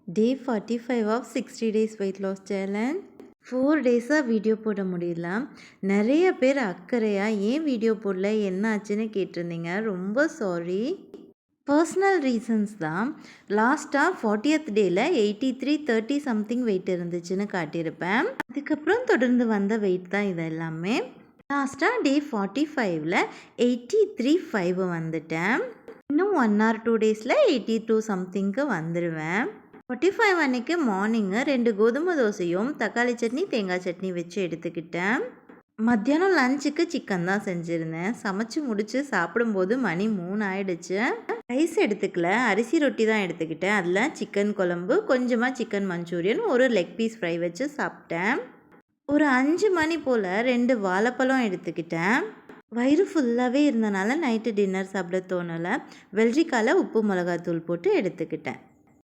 Day 45 of 60 days weight loss challenge. 4 டேஸாக video போட முடியல. நிறைய பேர் அக்கறையாக ஏன் வீடியோ போடல என்ன ஆச்சுன்னு கேட்டிருந்தீங்க. ரொம்ப சாரி. பர்சனல் ரீசன்ஸ் தான். லாஸ்ட்டாக 40th டேயில் 8330 சம்திங் வெயிட் இருந்துச்சுன்னு காட்டியிருப்பேன். அதுக்கப்புறம் தொடர்ந்து வந்த வெயிட் தான் இது எல்லாமே. லாஸ்ட்டாக டே 45ல் 83.5 வந்துட்டேன். இன்னும் 1 or 2 டேஸில் 82 சம்திங்க்கு வந்துடுவேன். 45 அன்னைக்கு மார்னிங்கு 2 கோதுமை தோசையும் தக்காளி சட்னி தேங்காய் சட்னி வச்சு எடுத்துக்கிட்டேன். மத்தியானம் லஞ்சுக்கு சிக்கன் தான் செஞ்சுருந்தேன். சமைச்சு முடித்து சாப்பிடும்போது மணி 3 ஆயிடுச்சு. ரைஸ் எடுத்துக்கல, அரிசி ரொட்டி தான் எடுத்துக்கிட்டேன். அதில் சிக்கன் குழம்பு, கொஞ்சமாக சிக்கன் மஞ்சூரியன், ஒரு லெக் பீஸ் ஃப்ரை வச்சு சாப்பிட்டேன். ஒரு 5 மணி போல் 2 வாழைப்பழம் எடுத்துக்கிட்டேன். வயிறு ஃபுல்லாகவே இருந்தனால நைட்டு டின்னர் சாப்பிட தோணலை. வெள்ளரிக்காயில் உப்பு மிளகாத்தூள் போட்டு எடுத்துக்கிட்டேன்.